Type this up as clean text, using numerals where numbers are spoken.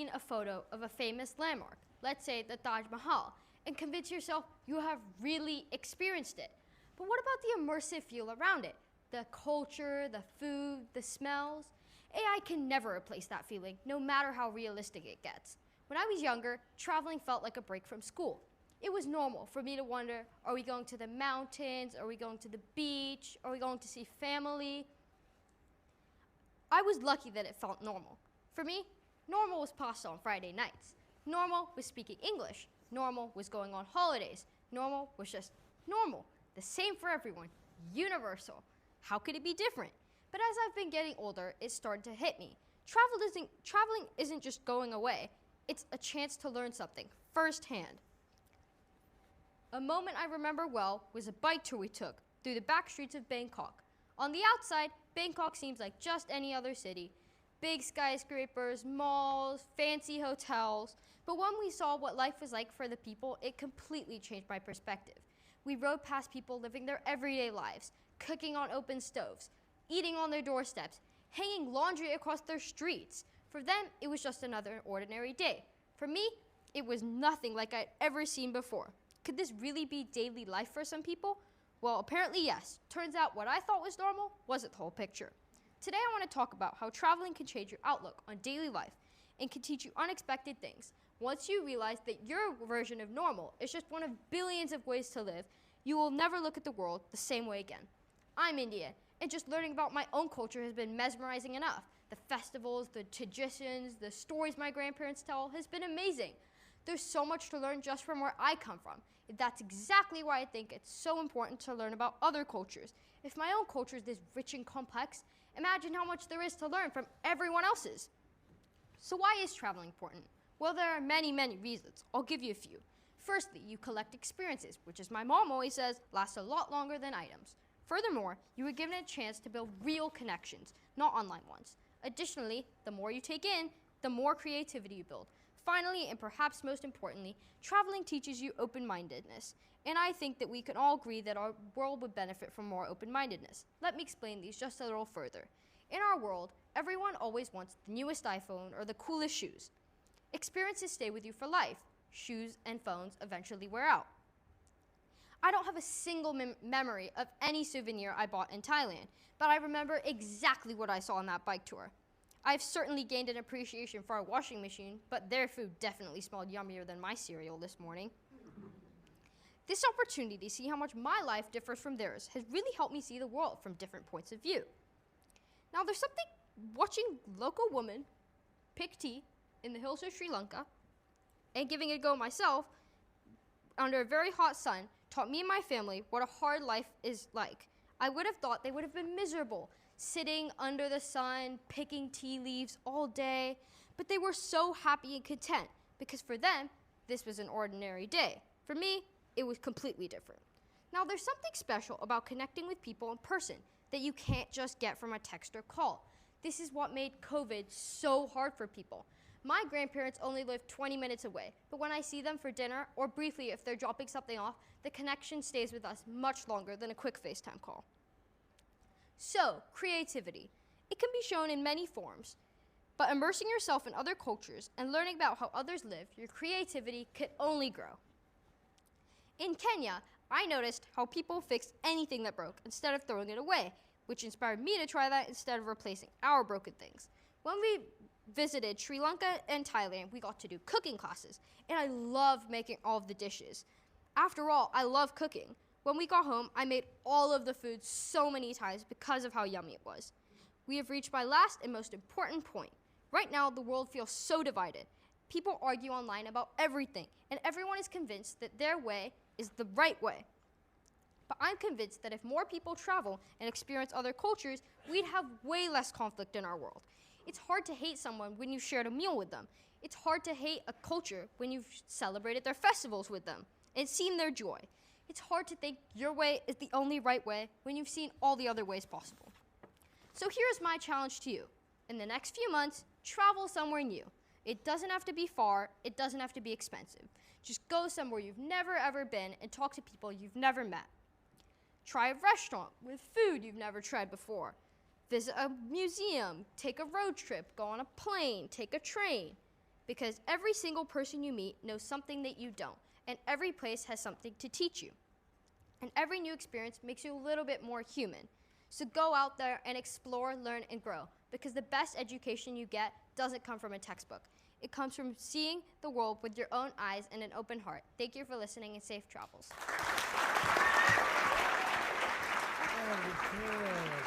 seen a photo of a famous landmark, let's say the Taj Mahal, and convince yourself you have really experienced it? But what about the immersive feel around it? The culture, the food, the smells? AI can never replace that feeling, no matter how realistic it gets. When I was younger, traveling felt like a break from school. It was normal for me to wonder, are we going to the mountains? Are we going to the beach? Are we going to see family? I was lucky that it felt normal. For me, normal was pasta on Friday nights. Normal was speaking English. Normal was going on holidays. Normal was just normal. The same for everyone. Universal. How could it be different? But as I've been getting older, it started to hit me. Traveling isn't just going away. It's a chance to learn something firsthand. A moment I remember well was a bike tour we took through the back streets of Bangkok. On the outside, Bangkok seems like just any other city. Big skyscrapers, malls, fancy hotels. But when we saw what life was like for the people, it completely changed my perspective. We rode past people living their everyday lives, cooking on open stoves, eating on their doorsteps, hanging laundry across their streets. For them, it was just another ordinary day. For me, it was nothing like I'd ever seen before. Could this really be daily life for some people? Well, apparently yes. Turns out what I thought was normal wasn't the whole picture. Today I want to talk about how traveling can change your outlook on daily life and can teach you unexpected things. Once you realize that your version of normal is just one of billions of ways to live, you will never look at the world the same way again. I'm Indian, and just learning about my own culture has been mesmerizing enough. The festivals, the traditions, the stories my grandparents tell has been amazing. There's so much to learn just from where I come from. That's exactly why I think it's so important to learn about other cultures. If my own culture is this rich and complex, imagine how much there is to learn from everyone else's. So why is traveling important? Well, there are many, many reasons. I'll give you a few. Firstly, you collect experiences, which as my mom always says, lasts a lot longer than items. Furthermore, you are given a chance to build real connections, not online ones. Additionally, the more you take in, the more creativity you build. Finally, and perhaps most importantly, traveling teaches you open-mindedness. And I think that we can all agree that our world would benefit from more open-mindedness. Let me explain these just a little further. In our world, everyone always wants the newest iPhone or the coolest shoes. Experiences stay with you for life. Shoes and phones eventually wear out. I don't have a single memory of any souvenir I bought in Thailand, but I remember exactly what I saw on that bike tour. I've certainly gained an appreciation for our washing machine, but their food definitely smelled yummier than my cereal this morning. This opportunity to see how much my life differs from theirs has really helped me see the world from different points of view. Now, there's something watching local women pick tea in the hills of Sri Lanka and giving it a go myself under a very hot sun taught me and my family what a hard life is like. I would have thought they would have been miserable, sitting under the sun, picking tea leaves all day, but they were so happy and content because for them, this was an ordinary day. For me, it was completely different. Now, there's something special about connecting with people in person that you can't just get from a text or call. This is what made COVID so hard for people. My grandparents only live 20 minutes away, but when I see them for dinner or briefly if they're dropping something off, the connection stays with us much longer than a quick FaceTime call. So, creativity. It can be shown in many forms, but immersing yourself in other cultures and learning about how others live, your creativity could only grow. In Kenya, I noticed how people fixed anything that broke instead of throwing it away, which inspired me to try that instead of replacing our broken things. When we visited Sri Lanka and Thailand, we got to do cooking classes, and I loved making all of the dishes. After all, I love cooking. When we got home, I made all of the food so many times because of how yummy it was. We have reached my last and most important point. Right now, the world feels so divided. People argue online about everything, and everyone is convinced that their way is the right way. But I'm convinced that if more people travel and experience other cultures, we'd have way less conflict in our world. It's hard to hate someone when you've shared a meal with them. It's hard to hate a culture when you've celebrated their festivals with them and seen their joy. It's hard to think your way is the only right way when you've seen all the other ways possible. So here's my challenge to you. In the next few months, travel somewhere new. It doesn't have to be far. It doesn't have to be expensive. Just go somewhere you've never ever been and talk to people you've never met. Try a restaurant with food you've never tried before. Visit a museum, take a road trip, go on a plane, take a train. because every single person you meet knows something that you don't, and every place has something to teach you. And every new experience makes you a little bit more human. So go out there and explore, learn, and grow, because the best education you get doesn't come from a textbook. It comes from seeing the world with your own eyes and an open heart. Thank you for listening, and safe travels. Very good.